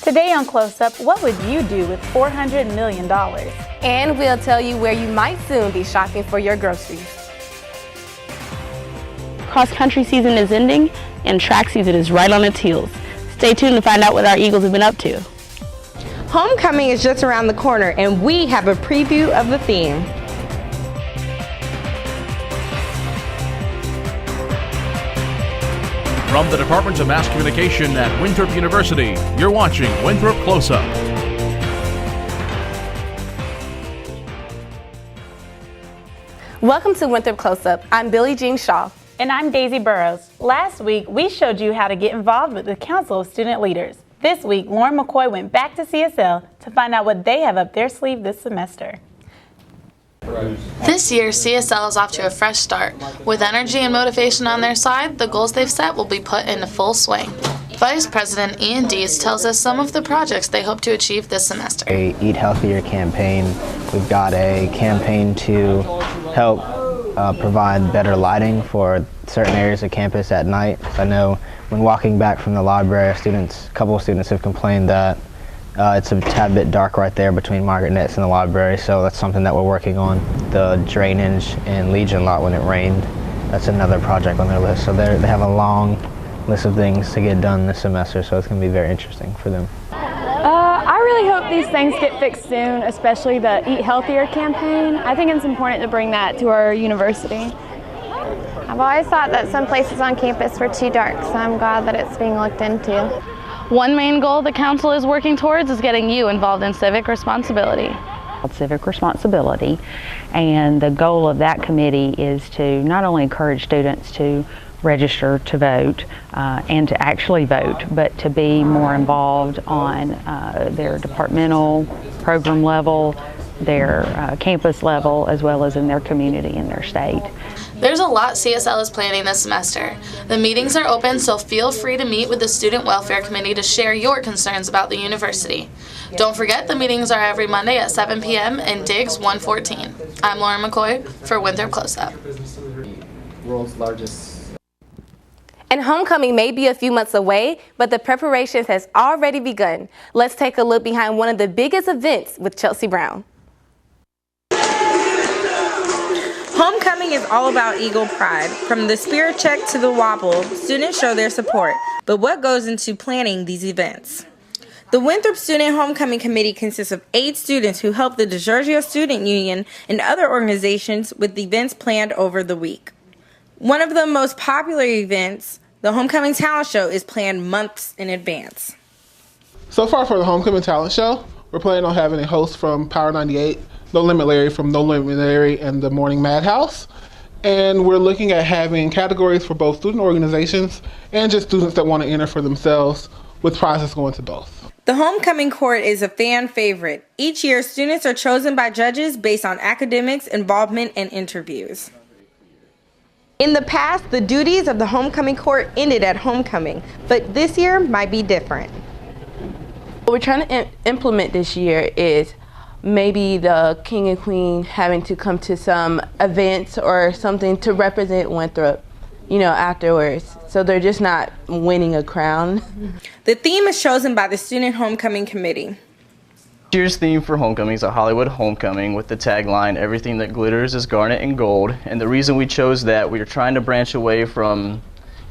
Today on Close Up, what would you do with $400 million? And we'll tell you where you might soon be shopping for your groceries. Cross-country season is ending and track season is right on its heels. Stay tuned to find out what our Eagles have been up to. Homecoming is just around the corner and we have a preview of the theme. From the Department of Mass Communication at Winthrop University, you're watching Winthrop Close Up. Welcome to Winthrop Close Up. I'm Billie Jean Shaw. And I'm Daisy Burrows. Last week, we showed you how to get involved with the Council of Student Leaders. This week, Lauren McCoy went back to CSL to find out what they have up their sleeve this semester. This year, CSL is off to a fresh start. With energy and motivation on their side, the goals they've set will be put into full swing. Vice President Ian Dees tells us some of the projects they hope to achieve this semester. A Eat Healthier campaign. We've got a campaign to help provide better lighting for certain areas of campus at night. I know when walking back from the library, a couple of students have complained that it's a tad bit dark right there between Margaret Nitz and the library, so that's something that we're working on. The drainage in Legion lot when it rained, that's another project on their list. So they have a long list of things to get done this semester, so it's going to be very interesting for them. I really hope these things get fixed soon, especially the Eat Healthier campaign. I think it's important to bring that to our university. I've always thought that some places on campus were too dark, so I'm glad that it's being looked into. One main goal the council is working towards is getting you involved in civic responsibility. Civic responsibility, and the goal of that committee is to not only encourage students to register to vote and to actually vote, but to be more involved on their departmental program level, their campus level, as well as in their community and their state. There's a lot CSL is planning this semester. The meetings are open, so feel free to meet with the Student Welfare Committee to share your concerns about the university. Don't forget, the meetings are every Monday at 7 p.m. in Diggs 114. I'm Lauren McCoy for Winthrop Close Up. World's largest. And homecoming may be a few months away, but the preparations has already begun. Let's take a look behind one of the biggest events with Chelsea Brown. Homecoming is all about Eagle pride. From the spirit check to the wobble, students show their support. But what goes into planning these events? The Winthrop Student Homecoming Committee consists of 8 students who help the DiGiorgio Student Union and other organizations with events planned over the week. One of the most popular events, the Homecoming Talent Show, is planned months in advance. So far for the Homecoming Talent Show, we're planning on having a host from Power 98, No Limit Larry from No Limit Larry and the Morning Madhouse. And we're looking at having categories for both student organizations and just students that want to enter for themselves, with prizes going to both. The Homecoming Court is a fan favorite. Each year, students are chosen by judges based on academics, involvement, and interviews. In the past, the duties of the Homecoming Court ended at homecoming, but this year might be different. What we're trying to implement this year is maybe the king and queen having to come to some events or something to represent Winthrop, afterwards. So they're just not winning a crown. The theme is chosen by the Student Homecoming Committee. This year's theme for homecoming is a Hollywood homecoming with the tagline, "Everything that glitters is garnet and gold." And the reason we chose that, we are trying to branch away from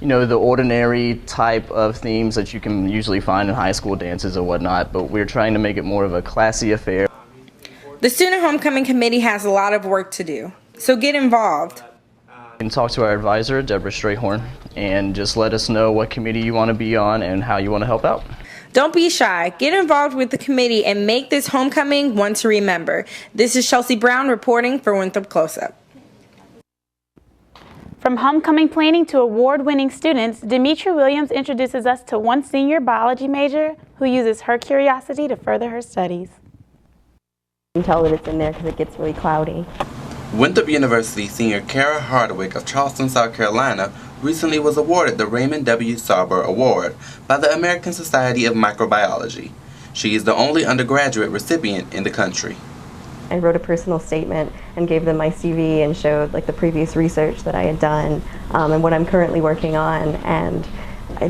the ordinary type of themes that you can usually find in high school dances or whatnot, but we're trying to make it more of a classy affair. The Student Homecoming Committee has a lot of work to do, so get involved. You can talk to our advisor, Deborah Strayhorn, and just let us know what committee you want to be on and how you want to help out. Don't be shy. Get involved with the committee and make this homecoming one to remember. This is Chelsea Brown reporting for Winthrop Close Up. From homecoming planning to award-winning students, Demetri Williams introduces us to one senior biology major who uses her curiosity to further her studies. You can tell that it's in there because it gets really cloudy. Winthrop University senior Kara Hardwick of Charleston, South Carolina, recently was awarded the Raymond W. Sarber Award by the American Society of Microbiology. She is the only undergraduate recipient in the country. I wrote a personal statement and gave them my CV and showed the previous research that I had done and what I'm currently working on, and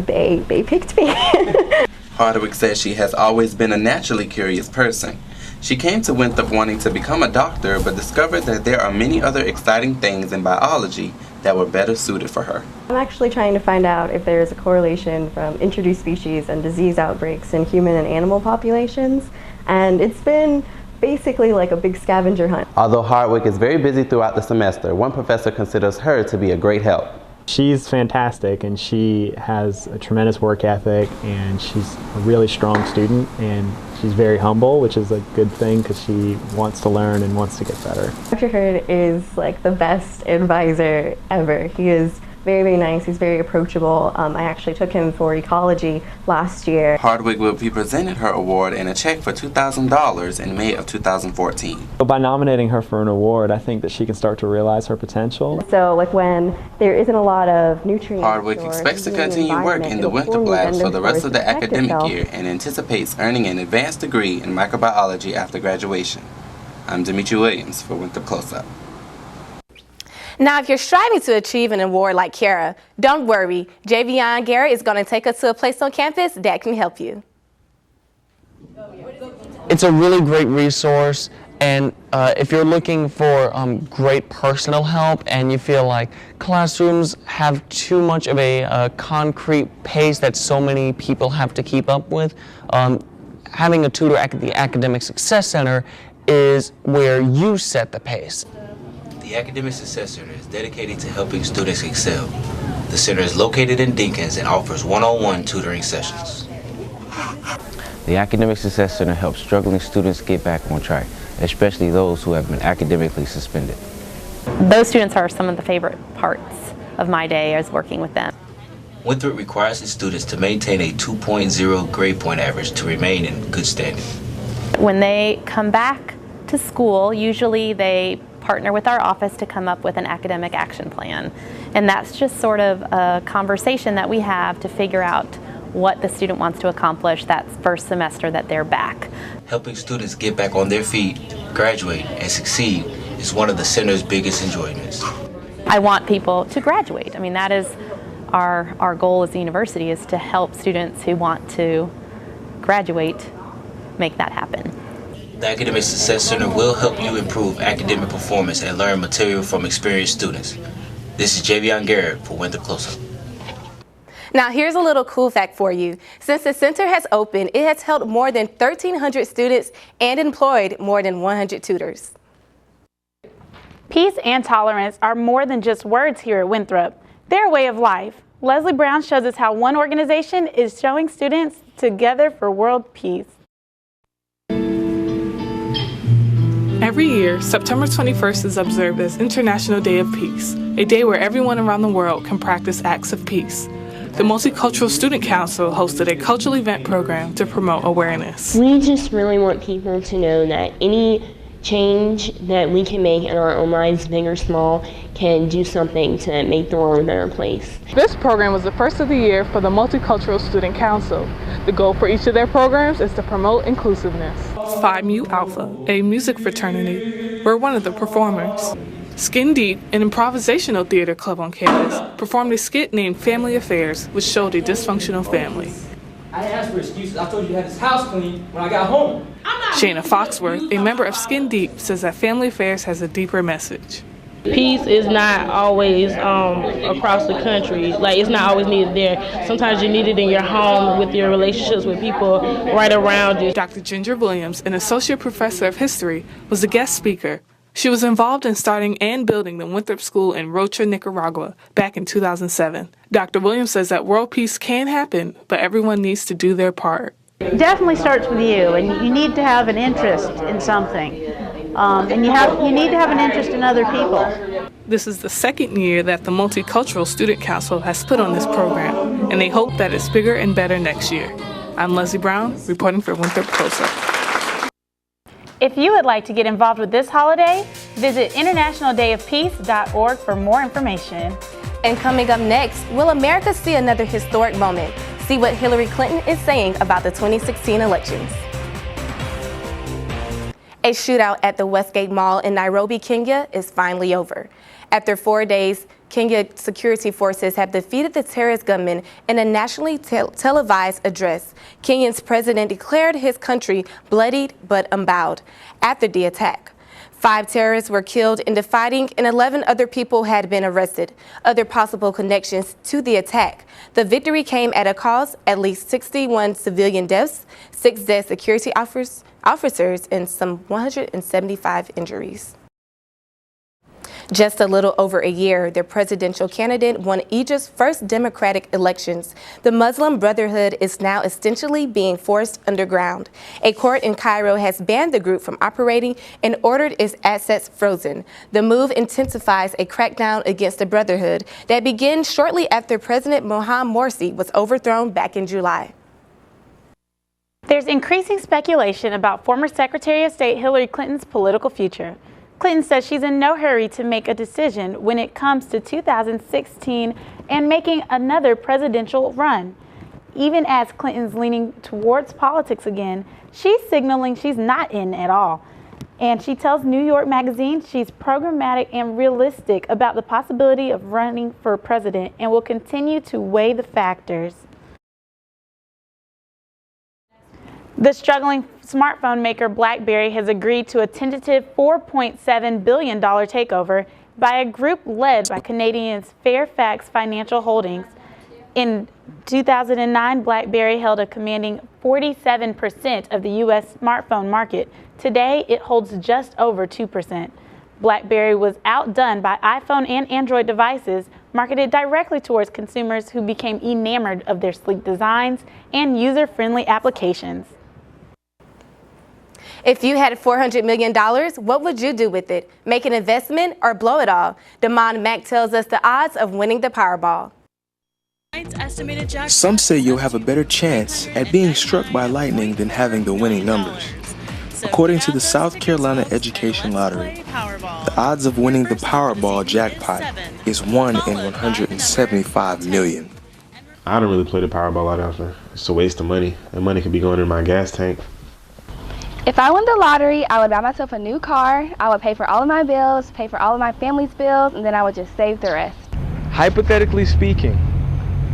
they picked me. Hardwick says she has always been a naturally curious person. She came to Winthrop wanting to become a doctor, but discovered that there are many other exciting things in biology that were better suited for her. I'm actually trying to find out if there is a correlation from introduced species and disease outbreaks in human and animal populations, and it's been basically like a big scavenger hunt. Although Hardwick is very busy throughout the semester, one professor considers her to be a great help. She's fantastic, and she has a tremendous work ethic, and she's a really strong student, and she's very humble, which is a good thing because she wants to learn and wants to get better. Dr. Hurd is like the best advisor ever. He is very, very nice. He's very approachable. I actually took him for ecology last year. Hardwick will be presented her award and a check for $2,000 in May of 2014. By nominating her for an award, I think that she can start to realize her potential. So like when there isn't a lot of nutrients. Hardwick expects to continue work in the Winthrop labs for the rest of the academic year and anticipates earning an advanced degree in microbiology after graduation. I'm Dimitri Williams for Winthrop Close Up. Now, if you're striving to achieve an award like Kara, don't worry. Javion Garrett is going to take us to a place on campus that can help you. It's a really great resource, and if you're looking for great personal help and you feel like classrooms have too much of a concrete pace that so many people have to keep up with, having a tutor at the Academic Success Center is where you set the pace. The Academic Success Center is dedicated to helping students excel. The center is located in Dinkins and offers one-on-one tutoring sessions. The Academic Success Center helps struggling students get back on track, especially those who have been academically suspended. Those students are some of the favorite parts of my day as working with them. Winthrop requires its students to maintain a 2.0 grade point average to remain in good standing. When they come back to school, usually they partner with our office to come up with an academic action plan. And that's just sort of a conversation that we have to figure out what the student wants to accomplish that first semester that they're back. Helping students get back on their feet, graduate, and succeed is one of the center's biggest enjoyments. I want people to graduate. I mean, that is our goal as a university, is to help students who want to graduate make that happen. The Academic Success Center will help you improve academic performance and learn material from experienced students. This is Javion Garrett for Winthrop Close Up. Now, here's a little cool fact for you. Since the center has opened, it has helped more than 1,300 students and employed more than 100 tutors. Peace and tolerance are more than just words here at Winthrop. They're a way of life. Leslie Brown shows us how one organization is showing students together for world peace. Every year, September 21st is observed as International Day of Peace, a day where everyone around the world can practice acts of peace. The Multicultural Student Council hosted a cultural event program to promote awareness. We just really want people to know that any change that we can make in our own lives, big or small, can do something to make the world a better place. This program was the first of the year for the Multicultural Student Council. The goal for each of their programs is to promote inclusiveness. Phi Mu Alpha, a music fraternity, were one of the performers. Skin Deep, an improvisational theater club on campus, performed a skit named Family Affairs, which showed a dysfunctional family. I didn't ask for excuses. I told you had his house clean when I got home. Shayna Foxworth, a member of Skin Deep, says that Family Affairs has a deeper message. Peace is not always across the country. Like, it's not always needed there. Sometimes you need it in your home with your relationships with people right around you. Dr. Ginger Williams, an associate professor of history, was the guest speaker. She was involved in starting and building the Winthrop School in Rocha, Nicaragua, back in 2007. Dr. Williams says that world peace can happen, but everyone needs to do their part. It definitely starts with you, and you need to have an interest in something. And you need to have an interest in other people. This is the second year that the Multicultural Student Council has put on this program, and they hope that it's bigger and better next year. I'm Leslie Brown, reporting for Winthrop Close Up. If you would like to get involved with this holiday, visit internationaldayofpeace.org for more information. And coming up next, will America see another historic moment? See what Hillary Clinton is saying about the 2016 elections. A shootout at the Westgate Mall in Nairobi, Kenya is finally over. After 4 days, Kenya security forces have defeated the terrorist gunmen in a nationally televised address. Kenya's president declared his country bloodied but unbowed after the attack. 5 terrorists were killed in the fighting and 11 other people had been arrested. Other possible connections to the attack. The victory came at a cost, at least 61 civilian deaths, 6 dead security officers, and some 175 injuries. Just a little over a year, the presidential candidate won Egypt's first democratic elections. The Muslim Brotherhood is now essentially being forced underground. A court in Cairo has banned the group from operating and ordered its assets frozen. The move intensifies a crackdown against the Brotherhood that began shortly after President Mohamed Morsi was overthrown back in July. There's increasing speculation about former Secretary of State Hillary Clinton's political future. Clinton says she's in no hurry to make a decision when it comes to 2016 and making another presidential run. Even as Clinton's leaning towards politics again, she's signaling she's not in at all. And she tells New York Magazine she's programmatic and realistic about the possibility of running for president and will continue to weigh the factors. The struggling smartphone maker BlackBerry has agreed to a tentative $4.7 billion takeover by a group led by Canadians Fairfax Financial Holdings. In 2009, BlackBerry held a commanding 47% of the U.S. smartphone market. Today, it holds just over 2%. BlackBerry was outdone by iPhone and Android devices marketed directly towards consumers who became enamored of their sleek designs and user-friendly applications. If you had $400 million, what would you do with it? Make an investment or blow it all? Damon Mack tells us the odds of winning the Powerball. Some say you'll have a better chance at being struck by lightning than having the winning numbers. According to the South Carolina Education Lottery, the odds of winning the Powerball jackpot is 1 in 175 million. I don't really play the Powerball lot often. It's a waste of money. That money could be going in my gas tank. If I won the lottery, I would buy myself a new car, I would pay for all of my bills, pay for all of my family's bills, and then I would just save the rest. Hypothetically speaking,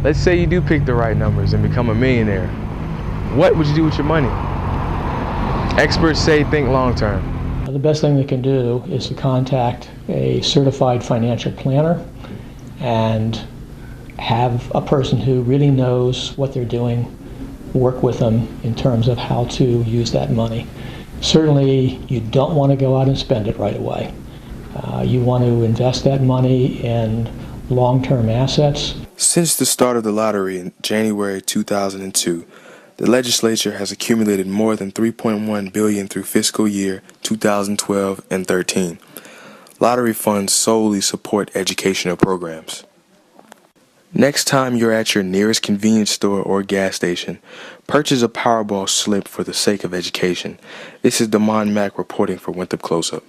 let's say you do pick the right numbers and become a millionaire. What would you do with your money? Experts say think long term. The best thing they can do is to contact a certified financial planner and have a person who really knows what they're doing work with them in terms of how to use that money. Certainly, you don't want to go out and spend it right away. You want to invest that money in long-term assets. Since the start of the lottery in January 2002, the legislature has accumulated more than $3.1 billion through fiscal year 2012 and 13. Lottery funds solely support educational programs. Next time you're at your nearest convenience store or gas station, purchase a Powerball slip for the sake of education. This is Damon Mack reporting for Winthrop Close Show.